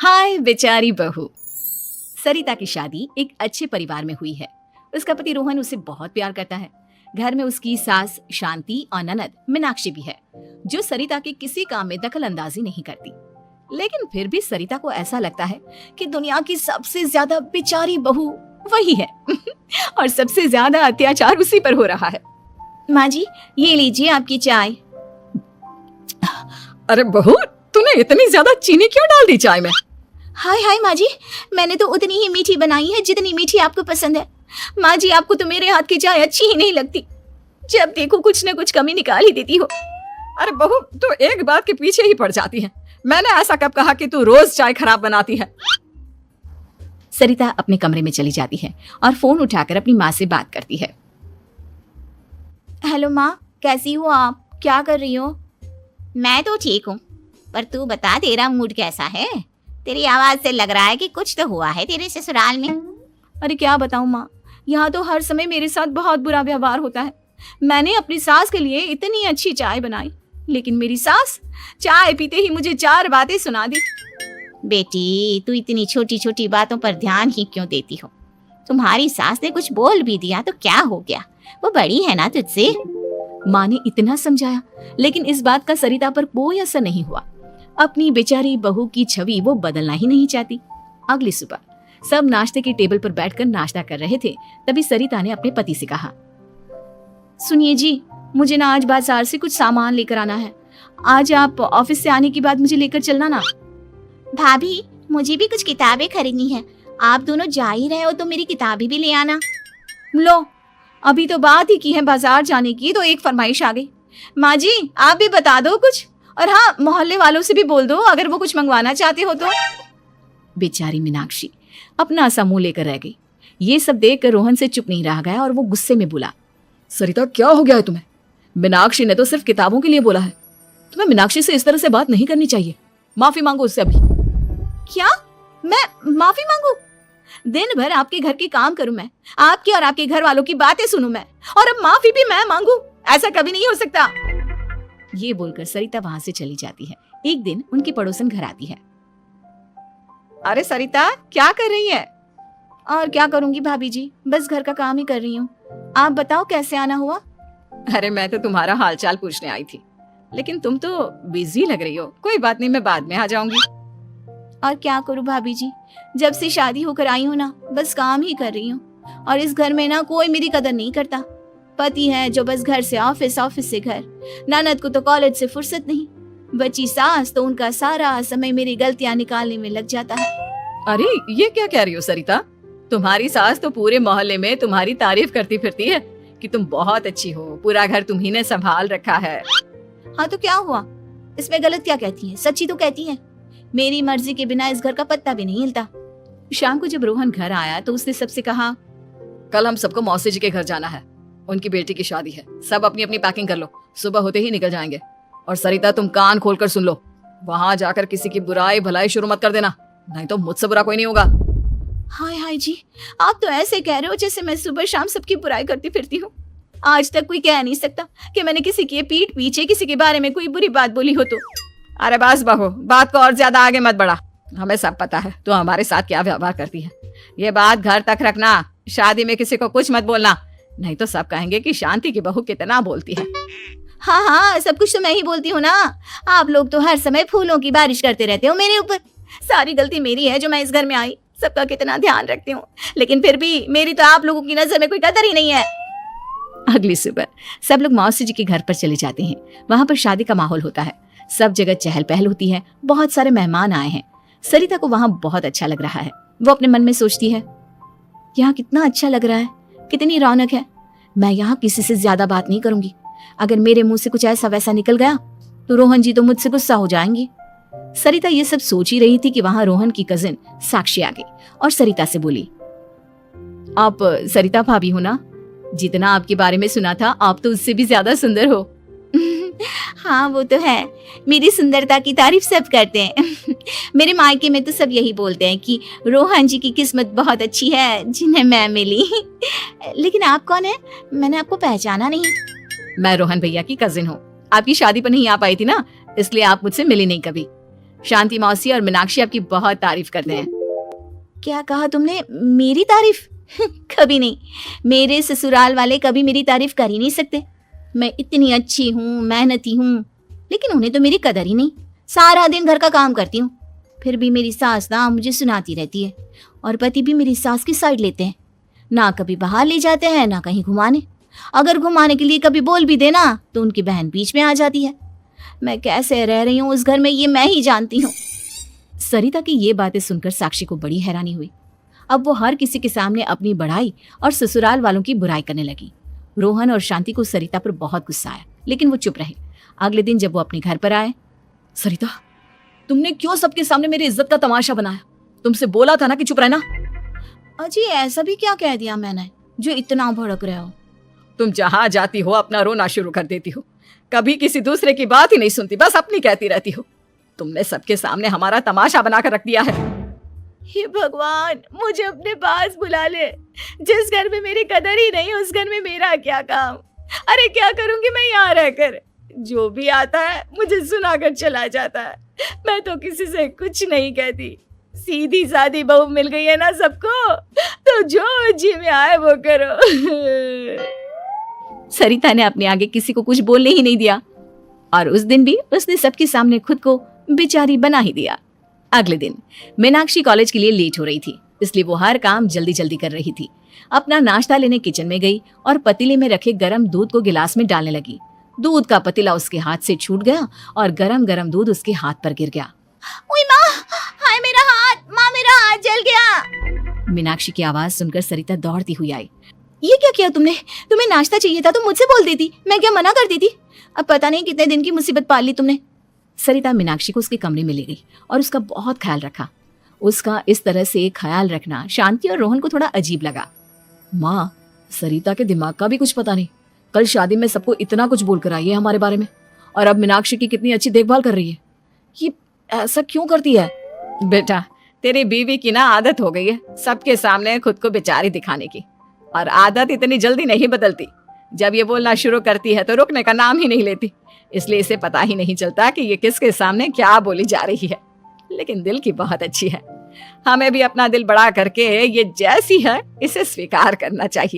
हाय बेचारी बहू। सरिता की शादी एक अच्छे परिवार में हुई है। उसका पति रोहन उसे बहुत प्यार करता है। घर में उसकी सास शांति और ननद मीनाक्षी भी है, जो सरिता के किसी काम में दखल अंदाजी नहीं करती। लेकिन फिर भी सरिता को ऐसा लगता है कि दुनिया की सबसे ज्यादा बेचारी बहू वही है और सबसे ज्यादा अत्याचार उसी पर हो रहा है। माँ जी, ये लीजिए आपकी चाय। अरे बहू, तूने इतनी ज्यादा चीनी क्यों डाल दी चाय में? हाय हाय माँ जी, मैंने तो उतनी ही मीठी बनाई है जितनी मीठी आपको पसंद है। माँ जी, आपको तो मेरे हाथ की चाय अच्छी ही नहीं लगती। जब देखो कुछ न कुछ कमी निकाल ही देती हो। अरे बहू, तू एक बात के पीछे ही पड़ जाती है। मैंने ऐसा कब कहा कि तू रोज चाय खराब बनाती है? सरिता अपने कमरे में चली जाती है और फोन उठाकर अपनी माँ से बात करती है। हेलो माँ, कैसी हो आप? क्या कर रही हो? मैं तो ठीक हूँ, पर तू बता तेरा मूड कैसा है? तेरी आवाज से लग रहा है कि कुछ तो हुआ है तेरे ससुराल में। अरे क्या बताऊँ माँ, यहाँ तो हर समय मेरे साथ बहुत बुरा व्यवहार होता है। मैंने अपनी सास के लिए इतनी अच्छी चाय बनाई, लेकिन मेरी सास चाय पीते ही मुझे 4 बातें सुना दी। बेटी, तू इतनी छोटी छोटी बातों पर ध्यान ही क्यों देती हो? तुम्हारी सास ने कुछ बोल भी दिया तो क्या हो गया? वो बड़ी है ना तुझसे। माँ ने इतना समझाया, लेकिन इस बात का सरिता पर कोई असर नहीं हुआ। अपनी बेचारी बहू की छवि वो बदलना ही नहीं चाहती। अगली सुबह सब नाश्ते की टेबल पर बैठकर नाश्ता कर रहे थे, तभी सरिता ने अपने पति से कहा, सुनिए जी, मुझे ना आज बाजार से कुछ सामान लेकर आना है। आज आप ऑफिस से आने के बाद मुझे लेकर चलना ना। भाभी, मुझे भी कुछ किताबें खरीदनी है। आप दोनों जा ही रहे हो तो मेरी किताबें भी ले आना। लो, अभी तो बात ही की है बाजार जाने की, तो एक फरमाइश आ गई। माँ जी, आप भी बता दो कुछ, और हाँ, मोहल्ले वालों से भी बोल दो अगर वो कुछ मंगवाना चाहते हो तो। बेचारी मीनाक्षी अपना सा मुंह लेकर रह गई। ये सब देखकर रोहन से चुप नहीं रह गया और वो गुस्से में बोला, सरिता, क्या हो गया है तुम्हें? मीनाक्षी ने तो सिर्फ किताबों के लिए बोला है। तुम्हें मीनाक्षी से इस तरह से बात नहीं करनी चाहिए। माफी मांगो उससे अभी। क्या? मैं माफी मांगू? दिन भर आपके घर के काम करूं मैं, आपकी और आपके घर वालों की बातें सुनूं मैं, और अब माफी भी मैं मांगू? ऐसा कभी नहीं हो सकता। ये बोलकर सरिता वहां से चली जाती है। एक दिन उनकी पड़ोसन घर आती है। अरे सरिता, क्या कर रही है? और क्या करूंगी भाभी जी, बस घर का काम ही कर रही हूँ। आप बताओ कैसे आना हुआ? अरे मैं तो तुम्हारा हालचाल पूछने आई थी, लेकिन तुम तो बिजी लग रही हो। कोई बात नहीं, मैं बाद में आ जाऊंगी। और क्या करूं भाभी जी, जब से शादी होकर आई हूँ ना, बस काम ही कर रही हूँ। और इस घर में ना कोई मेरी कदर नहीं करता। पति है जो बस घर से ऑफिस, ऑफिस से घर। ननद को तो कॉलेज से फुर्सत नहीं। बची सास तो उनका सारा समय मेरी गलतियां निकालने में लग जाता है। अरे ये क्या कह रही हो सरिता? तुम्हारी सास तो पूरे मोहल्ले में तुम्हारी तारीफ करती फिरती है कि तुम बहुत अच्छी हो, पूरा घर तुम्ही ने संभाल रखा है। हाँ तो क्या हुआ, इसमें गलत क्या कहती है? सच्ची तो कहती है। मेरी मर्जी के बिना इस घर का पत्ता भी नहीं हिलता। शाम को जब रोहन घर आया तो उसने सबसे कहा, कल हम सबको मौसी जी के घर जाना है। उनकी बेटी की शादी है। सब अपनी अपनी पैकिंग कर लो, सुबह होते ही निकल जाएंगे। और सरिता, तुम कान खोलकर सुन लो, वहां जाकर किसी की बुराई भलाई शुरू मत कर देना, नहीं तो मुझसे बुरा कोई नहीं होगा। हाय हाय जी, आप तो ऐसे कह रहे हो जैसे मैं सुबह शाम सबकी बुराई करती फिरती हूँ। आज तक कोई कह नहीं सकता कि मैंने किसी की पीठ पीछे किसी के बारे में कोई बुरी बात बोली हो तो। अरे बस बहू, बात को और ज्यादा आगे मत बढ़ा। हमें सब पता है तो हमारे साथ क्या व्यवहार करती है। ये बात घर तक रखना, शादी में किसी को कुछ मत बोलना, नहीं तो सब कहेंगे कि शांति की बहू कितना बोलती है। हाँ हाँ, सब कुछ तो मैं ही बोलती हूँ ना। आप लोग तो हर समय फूलों की बारिश करते रहते हो मेरे ऊपर। सारी गलती मेरी है जो मैं इस घर में आई, सबका कितना ध्यान रखती हूँ, लेकिन फिर भी मेरी तो आप लोगों की नजर में कोई कदर ही नहीं है। अगली सुबह सब लोग मौसी जी के घर पर चले जाते हैं। वहां पर शादी का माहौल होता है, सब जगह चहल पहल होती है, बहुत सारे मेहमान आए हैं। सरिता को वहां बहुत अच्छा लग रहा है। वो अपने मन में सोचती है, यहाँ कितना अच्छा लग रहा है, कितनी रौनक है। मैं यहाँ किसी से ज्यादा बात नहीं करूंगी। अगर मेरे मुंह से कुछ ऐसा वैसा निकल गया तो रोहन जी तो मुझसे गुस्सा हो जाएंगी। सरिता ये सब सोच ही रही थी कि वहां रोहन की कजिन साक्षी आ गई और सरिता से बोली, आप सरिता भाभी हो ना? जितना आपके बारे में सुना था, आप तो उससे भी ज्यादा सुंदर हो। हाँ वो तो है, मेरी सुंदरता की तारीफ सब करते हैं। मेरे मायके में तो सब यही बोलते हैं कि रोहन जी की किस्मत बहुत अच्छी है जिन्हें मैं मिली। लेकिन आप कौन है? मैंने आपको पहचाना नहीं। मैं रोहन भैया की कजिन हूँ। आपकी शादी पर नहीं आ पाई थी ना, इसलिए आप मुझसे मिली नहीं कभी। शांति मौसी और मीनाक्षी आपकी बहुत तारीफ करते हैं। क्या कहा तुमने? मेरी तारीफ? कभी नहीं। मेरे ससुराल वाले कभी मेरी तारीफ कर ही नहीं सकते। मैं इतनी अच्छी हूँ, मेहनती हूँ, लेकिन उन्हें तो मेरी कदर ही नहीं। सारा दिन घर का काम करती हूँ, फिर भी मेरी सास ना मुझे सुनाती रहती है, और पति भी मेरी सास की साइड लेते हैं। ना कभी बाहर ले जाते हैं, ना कहीं घुमाने। अगर घुमाने के लिए कभी बोल भी देना तो उनकी बहन बीच में आ जाती है। मैं कैसे रह रही हूँ उस घर में, ये मैं ही जानती हूँ। सरिता की ये बातें सुनकर साक्षी को बड़ी हैरानी हुई। अब वो हर किसी के सामने अपनी बढ़ाई और ससुराल वालों की बुराई करने लगी। रोहन और शांति को सरिता पर बहुत गुस्सा आया, लेकिन वो चुप रहे। अगले दिन जब वो अपने घर पर आए, सरिता, तुमने क्यों सबके सामने मेरी इज्जत का तमाशा बनाया? तुमसे बोला था ना कि चुप रहना। अजी ऐसा भी क्या कह दिया मैंने जो इतना भड़क रहे हो? तुम जहां जाती हो अपना रोना शुरू कर देती हो, कभी किसी दूसरे की बात ही नहीं सुनती, बस अपनी कहती रहती हो। तुमने सबके सामने हमारा तमाशा बनाकर रख दिया है। हे भगवान, मुझे अपने पास बुला ले। जिस घर में मेरी कदर ही नहीं, उस घर में मेरा क्या काम? अरे क्या करूंगी मैं यहाँ रहकर? जो भी आता है मुझे सुनाकर चला जाता है। मैं तो किसी से कुछ नहीं कहती। सीधी सादी बहू मिल गई है ना सबको, तो जो जी में आए वो करो। सरिता ने अपने आगे किसी को कुछ बोलने ही नहीं दिया, और उस दिन भी उसने सबके सामने खुद को बेचारी बना ही दिया। अगले दिन मीनाक्षी कॉलेज के लिए लेट हो रही थी, इसलिए वो हर काम जल्दी जल्दी कर रही थी। अपना नाश्ता लेने किचन में गई और पतीले में रखे गरम दूध को गिलास में डालने लगी। दूध का पतीला उसके हाथ से छूट गया और गरम गरम दूध उसके हाथ पर गिर गया। ओए माँ, हाय मेरा हाथ, माँ मेरा हाथ जल गया। मीनाक्षी की आवाज सुनकर सरिता दौड़ती हुई आई। ये क्या किया तुमने? तुम्हें नाश्ता चाहिए था तो मुझसे बोल देती, मैं क्या मना कर देती? अब पता नहीं कितने दिन की मुसीबत पाल ली तुमने। सरिता मीनाक्षी को उसके कमरे में ले गई और उसका बहुत ख्याल रखा। उसका इस तरह से ख्याल रखना शांति और रोहन को थोड़ा अजीब लगा। माँ, सरिता के दिमाग का भी कुछ पता नहीं। कल शादी में सबको इतना कुछ बोलकर आई है हमारे बारे में, और अब मीनाक्षी की कितनी अच्छी देखभाल कर रही है। ये ऐसा क्यों करती है? बेटा, तेरी बीवी की ना आदत हो गई है सबके सामने खुद को बेचारी दिखाने की, और आदत इतनी जल्दी नहीं बदलती। जब ये बोलना शुरू करती है तो रुकने का नाम ही नहीं लेती, इसलिए इसे पता ही नहीं चलता कि ये किसके सामने क्या बोली जा रही है। लेकिन दिल की बहुत अच्छी है। हमें भी अपना दिल बड़ा करके ये जैसी है इसे स्वीकार करना चाहिए।